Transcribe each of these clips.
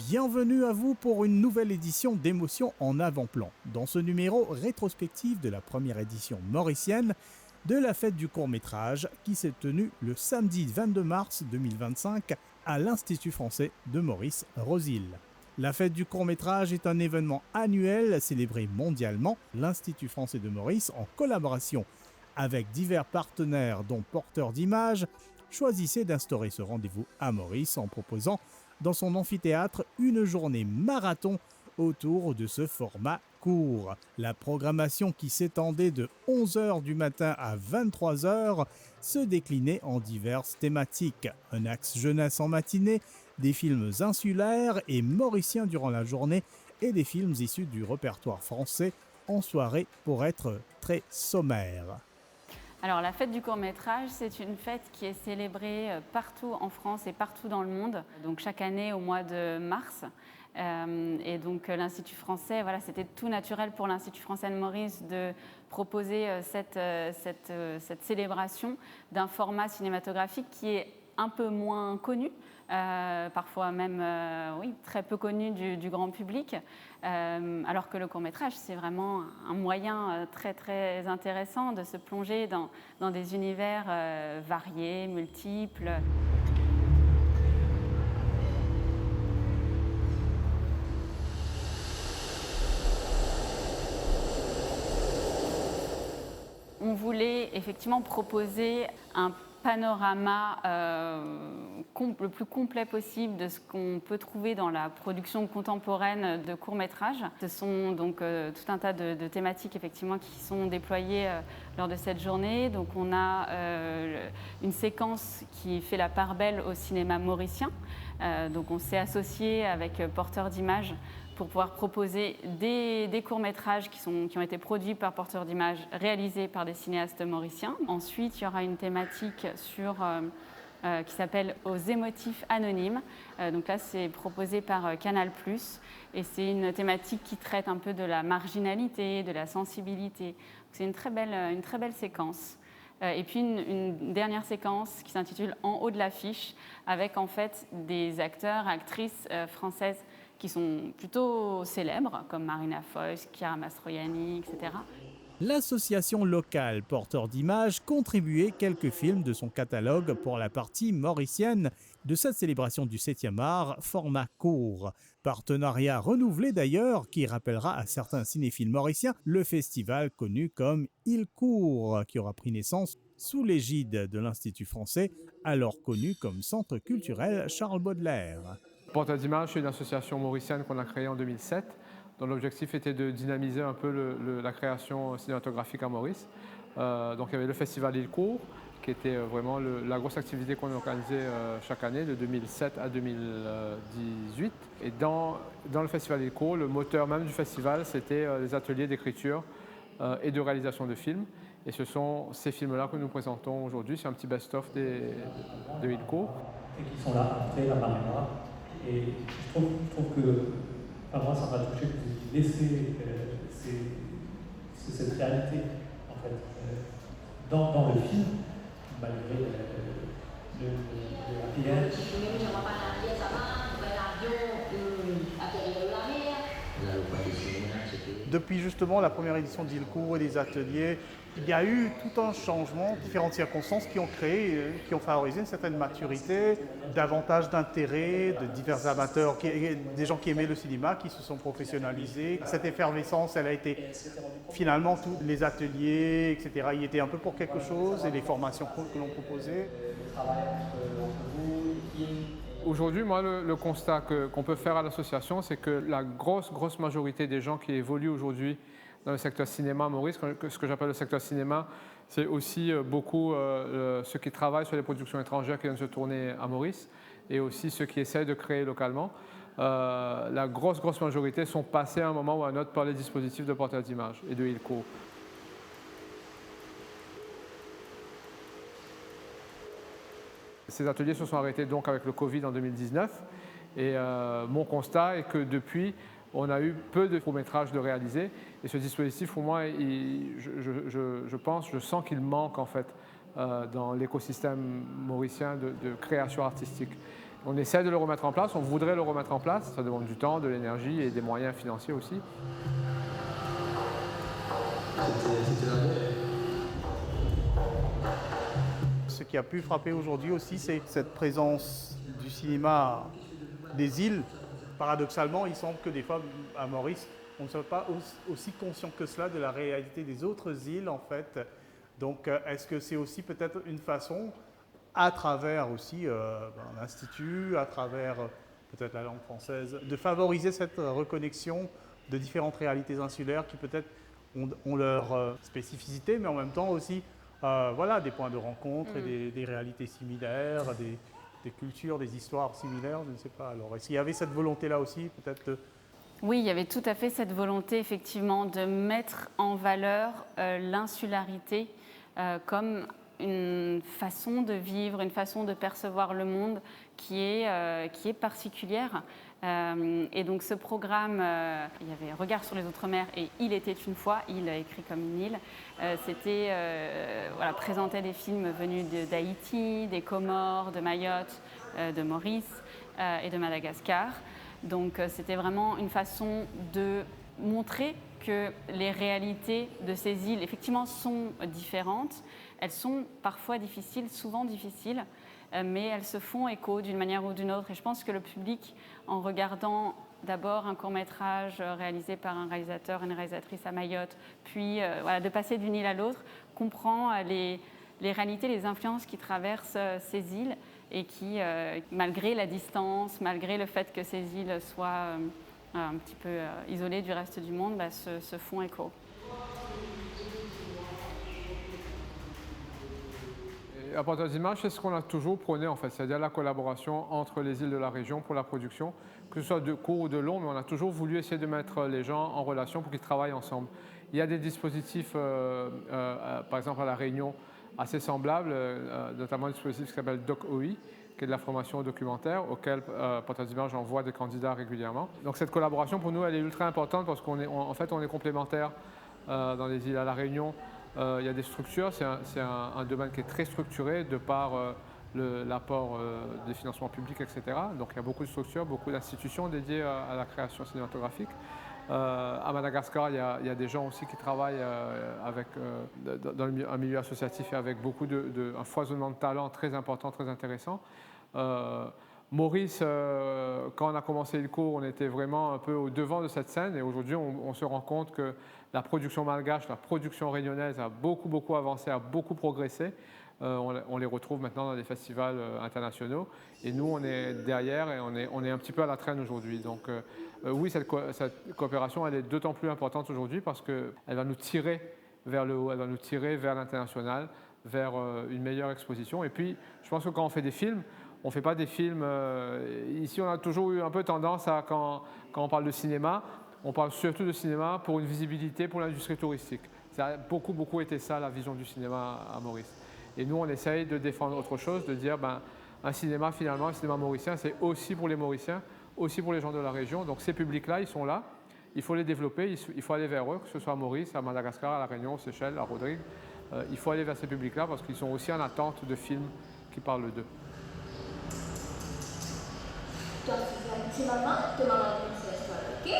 Bienvenue à vous pour une nouvelle édition d'Émotions en avant-plan. Dans ce numéro rétrospectif de la première édition mauricienne de la fête du court-métrage qui s'est tenue le samedi 22 mars 2025 à l'Institut français de Maurice Rosil. La fête du court-métrage est un événement annuel célébré mondialement. L'Institut français de Maurice, en collaboration avec divers partenaires dont Porteurs d'images, choisissait d'instaurer ce rendez-vous à Maurice en proposant dans son amphithéâtre une journée marathon autour de ce format court. La programmation qui s'étendait de 11h du matin à 23h se déclinait en diverses thématiques. Un axe jeunesse en matinée, des films insulaires et mauriciens durant la journée et des films issus du répertoire français en soirée pour être très sommaire. Alors la fête du court-métrage, c'est une fête qui est célébrée partout en France et partout dans le monde, donc chaque année au mois de mars. Et donc l'Institut français, voilà, c'était tout naturel pour l'Institut français de Maurice de proposer cette célébration d'un format cinématographique qui est un peu moins connu, parfois même très peu connu du grand public, alors que le court-métrage, c'est vraiment un moyen très très intéressant de se plonger dans des univers variés, multiples. On voulait effectivement proposer un panorama le plus complet possible de ce qu'on peut trouver dans la production contemporaine de courts-métrages. Ce sont donc tout un tas de thématiques effectivement qui sont déployées lors de cette journée. Donc on a une séquence qui fait la part belle au cinéma mauricien. Donc on s'est associé avec Porteurs d'images pour pouvoir proposer des courts-métrages qui ont été produits par Porteurs d'images, réalisés par des cinéastes mauriciens. Ensuite, il y aura une thématique qui s'appelle « Aux émotifs anonymes ». Donc là, c'est proposé par Canal+, et c'est une thématique qui traite un peu de la marginalité, de la sensibilité. C'est une très belle séquence. Et puis une dernière séquence qui s'intitule « En haut de l'affiche » avec en fait des acteurs, actrices françaises qui sont plutôt célèbres, comme Marina Foïs, Chiara Mastroianni, etc. L'association locale Porteurs d'images contribuait quelques films de son catalogue pour la partie mauricienne de cette célébration du 7e art, format court. Partenariat renouvelé d'ailleurs, qui rappellera à certains cinéphiles mauriciens le festival connu comme Il Court, qui aura pris naissance sous l'égide de l'Institut français, alors connu comme Centre culturel Charles Baudelaire. Porteurs d'images, c'est une association mauricienne qu'on a créée en 2007, dont l'objectif était de dynamiser un peu la création cinématographique à Maurice. Donc il y avait le festival Il Court, qui était vraiment la grosse activité qu'on organisait chaque année, de 2007 à 2018. Et dans le festival Il Court, le moteur même du festival, c'était les ateliers d'écriture et de réalisation de films. Et ce sont ces films-là que nous présentons aujourd'hui. C'est un petit best-of de Il Court. Et qui sont là, après la marina. Et je trouve que, enfin moi, ça m'a touché que vous laissez cette réalité, en fait, dans le film, malgré le happy end. Depuis justement la première édition d'Il Court et des ateliers, il y a eu tout un changement, différentes circonstances qui ont favorisé une certaine maturité, davantage d'intérêt de divers amateurs, des gens qui aimaient le cinéma, qui se sont professionnalisés. Cette effervescence, elle a été finalement tous les ateliers, etc. Il était un peu pour quelque chose et les formations que l'on proposait. Aujourd'hui, moi, le constat qu'on peut faire à l'association, c'est que la grosse majorité des gens qui évoluent aujourd'hui dans le secteur cinéma à Maurice, ce que j'appelle le secteur cinéma, c'est aussi beaucoup ceux qui travaillent sur les productions étrangères qui viennent se tourner à Maurice et aussi ceux qui essayent de créer localement. La grosse majorité sont passés à un moment ou à un autre par les dispositifs de Porteurs d'images et de Il Court. Ces ateliers se sont arrêtés donc avec le Covid en 2019 et mon constat est que depuis, on a eu peu de courts-métrages de réaliser et ce dispositif, pour moi, je sens qu'il manque en fait dans l'écosystème mauricien de création artistique. On essaie de le remettre en place, on voudrait le remettre en place, ça demande du temps, de l'énergie et des moyens financiers aussi. Ce qui a pu frapper aujourd'hui aussi, c'est cette présence du cinéma des îles. Paradoxalement, il semble que des fois, à Maurice, on ne soit pas aussi conscient que cela de la réalité des autres îles, en fait. Donc, est-ce que c'est aussi peut-être une façon, à travers aussi l'Institut, à travers peut-être la langue française, de favoriser cette reconnexion de différentes réalités insulaires qui peut-être ont leur spécificité, mais en même temps aussi voilà, des points de rencontre et des réalités similaires, des cultures, des histoires similaires, je ne sais pas. Alors, est-ce qu'il y avait cette volonté-là aussi, peut-être Oui, il y avait tout à fait cette volonté, effectivement, de mettre en valeur l'insularité comme une façon de vivre, une façon de percevoir le monde qui est particulière. Et donc ce programme, il y avait Regard sur les Outre-mer et Il était une fois, il écrit comme une île, voilà, présentait des films venus d'Haïti, des Comores, de Mayotte, de Maurice et de Madagascar. Donc c'était vraiment une façon de montrer que les réalités de ces îles, effectivement, sont différentes. Elles sont parfois difficiles, souvent difficiles, mais elles se font écho d'une manière ou d'une autre. Et je pense que le public, en regardant d'abord un court-métrage réalisé par un réalisateur, une réalisatrice à Mayotte, puis voilà, de passer d'une île à l'autre, comprend les réalités, les influences qui traversent ces îles et qui, malgré la distance, malgré le fait que ces îles soient un petit peu isolées du reste du monde, se font écho. À Porteurs d'Images, c'est ce qu'on a toujours prôné en fait, c'est-à-dire la collaboration entre les îles de la région pour la production, que ce soit de court ou de long, mais on a toujours voulu essayer de mettre les gens en relation pour qu'ils travaillent ensemble. Il y a des dispositifs, par exemple à La Réunion, assez semblables, notamment un dispositif qui s'appelle DocOI, qui est de la formation au documentaire, auquel Porteurs d'Images envoie des candidats régulièrement. Donc cette collaboration, pour nous, elle est ultra importante parce qu'en fait, on est complémentaires dans les îles. À La Réunion, il y a des structures, c'est un domaine qui est très structuré de par l'apport des financements publics, etc. Donc il y a beaucoup de structures, beaucoup d'institutions dédiées à la création cinématographique. À Madagascar, il y a des gens aussi qui travaillent dans un milieu associatif et avec beaucoup un foisonnement de talents très important, très intéressant. Maurice, quand on a commencé le cours, on était vraiment un peu au devant de cette scène et aujourd'hui on se rend compte que la production malgache, la production réunionnaise a beaucoup avancé, a beaucoup progressé. On les retrouve maintenant dans des festivals internationaux et nous on est derrière et on est un petit peu à la traîne aujourd'hui. Donc oui, cette coopération elle est d'autant plus importante aujourd'hui parce qu'elle va nous tirer vers le haut, elle va nous tirer vers l'international, vers une meilleure exposition. Et puis je pense que quand on fait des films, on ne fait pas des films... ici on a toujours eu un peu tendance à, quand on parle de cinéma, on parle surtout de cinéma pour une visibilité pour l'industrie touristique. Ça a beaucoup été ça la vision du cinéma à Maurice. Et nous, on essaye de défendre autre chose, de dire un cinéma, finalement, un cinéma mauricien, c'est aussi pour les Mauriciens, aussi pour les gens de la région. Donc ces publics-là, ils sont là, il faut les développer, il faut aller vers eux, que ce soit à Maurice, à Madagascar, à La Réunion, aux Seychelles, à Rodrigue. Il faut aller vers ces publics-là parce qu'ils sont aussi en attente de films qui parlent d'eux. Toi, tu vas maman, tu maman ok?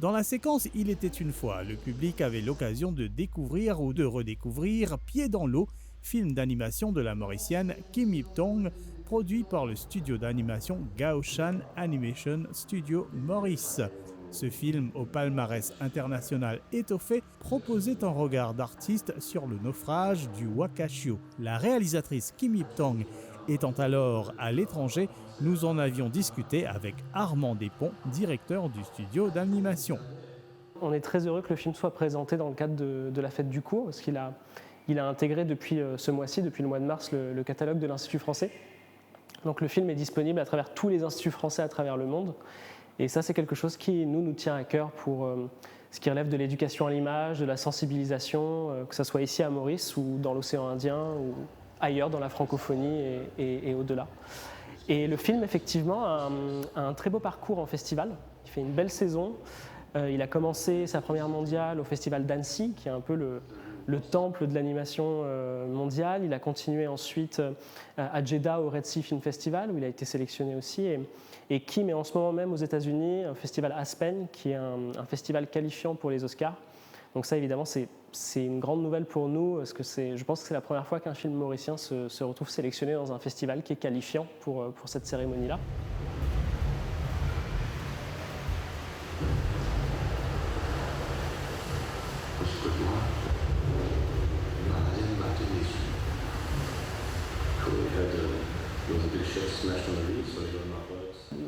Dans la séquence Il était une fois, le public avait l'occasion de découvrir ou de redécouvrir Pieds dans l'eau, film d'animation de la Mauricienne Kim Ip-Tong, produit par le studio d'animation Gaoshan Animation Studio Maurice. Ce film au palmarès international étoffé proposait un regard d'artiste sur le naufrage du Wakashio. La réalisatrice Kim Ip-Tong étant alors à l'étranger, nous en avions discuté avec Armand Despont, directeur du studio d'animation. On est très heureux que le film soit présenté dans le cadre de la fête du cours, parce qu'il a intégré depuis ce mois-ci, depuis le mois de mars, le catalogue de l'Institut français. Donc le film est disponible à travers tous les instituts français à travers le monde. Et ça, c'est quelque chose qui nous tient à cœur pour ce qui relève de l'éducation à l'image, de la sensibilisation, que ce soit ici à Maurice ou dans l'océan Indien ou ailleurs dans la francophonie et au-delà. Et le film, effectivement, a un très beau parcours en festival. Il fait une belle saison. Il a commencé sa première mondiale au festival d'Annecy, qui est un peu le le temple de l'animation mondiale. Il a continué ensuite à Jeddah au Red Sea Film Festival où il a été sélectionné aussi. Et Kim est en ce moment même aux États-Unis, un festival Aspen, qui est un festival qualifiant pour les Oscars. Donc ça, évidemment, c'est une grande nouvelle pour nous, parce que je pense que c'est la première fois qu'un film mauricien se retrouve sélectionné dans un festival qui est qualifiant pour cette cérémonie-là.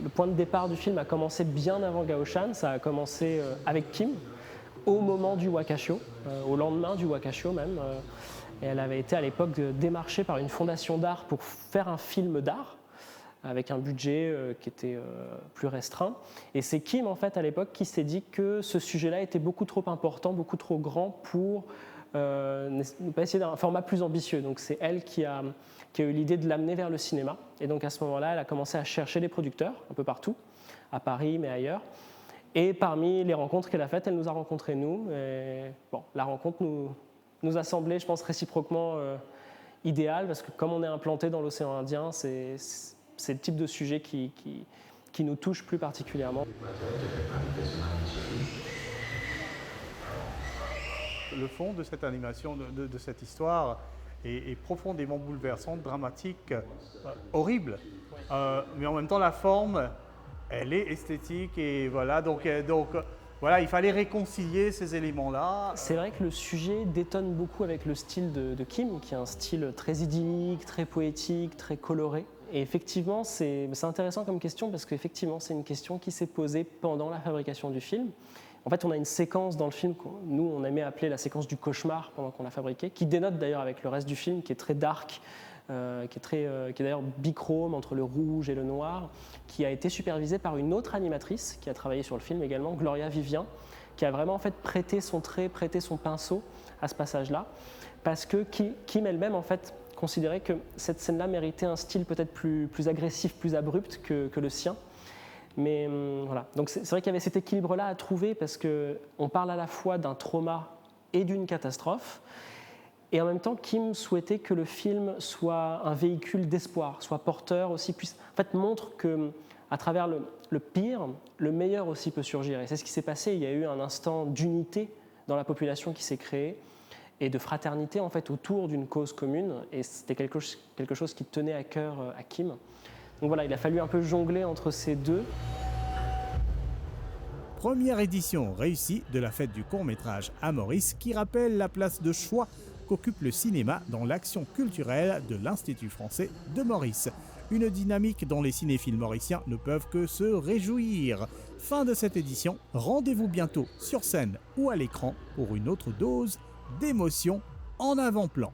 Le point de départ du film a commencé bien avant Gao Shan, ça a commencé avec Kim, au moment du Wakashio, au lendemain du Wakashio même. Et elle avait été à l'époque démarchée par une fondation d'art pour faire un film d'art, avec un budget qui était plus restreint. Et c'est Kim, en fait, à l'époque, qui s'est dit que ce sujet-là était beaucoup trop important, beaucoup trop grand pour ne pas essayer d'un format plus ambitieux. Donc c'est elle qui a eu l'idée de l'amener vers le cinéma. Et donc à ce moment-là, elle a commencé à chercher des producteurs un peu partout, à Paris, mais ailleurs. Et parmi les rencontres qu'elle a faites, elle nous a rencontrés, nous. Et, bon, la rencontre nous a semblé, je pense, réciproquement idéale, parce que comme on est implanté dans l'océan Indien, c'est le type de sujet qui nous touche plus particulièrement. Le fond de cette animation, de cette histoire, est profondément bouleversante, dramatique, horrible. Mais en même temps, la forme, elle est esthétique. Et voilà, donc voilà, il fallait réconcilier ces éléments-là. C'est vrai que le sujet détonne beaucoup avec le style de Kim, qui est un style très idyllique, très poétique, très coloré. Et effectivement, c'est intéressant comme question, parce qu'effectivement, c'est une question qui s'est posée pendant la fabrication du film. En fait, on a une séquence dans le film que nous, on aimait appeler la séquence du cauchemar pendant qu'on l'a fabriqué, qui dénote d'ailleurs avec le reste du film, qui est très dark, qui est d'ailleurs bichrome entre le rouge et le noir, qui a été supervisée par une autre animatrice qui a travaillé sur le film également, Gloria Vivien, qui a vraiment en fait prêté son trait, prêté son pinceau à ce passage-là, parce que Kim elle-même en fait considérait que cette scène-là méritait un style peut-être plus agressif, plus abrupt que le sien. Mais voilà, donc c'est vrai qu'il y avait cet équilibre-là à trouver, parce qu'on parle à la fois d'un trauma et d'une catastrophe, et en même temps Kim souhaitait que le film soit un véhicule d'espoir, soit porteur aussi, en fait montre qu'à travers le pire, le meilleur aussi peut surgir. Et c'est ce qui s'est passé, il y a eu un instant d'unité dans la population qui s'est créé, et de fraternité en fait autour d'une cause commune, et c'était quelque chose qui tenait à cœur à Kim. Donc voilà, il a fallu un peu jongler entre ces deux. Première édition réussie de la fête du court-métrage à Maurice, qui rappelle la place de choix qu'occupe le cinéma dans l'action culturelle de l'Institut français de Maurice. Une dynamique dont les cinéphiles mauriciens ne peuvent que se réjouir. Fin de cette édition, rendez-vous bientôt sur scène ou à l'écran pour une autre dose d'émotion en avant-plan.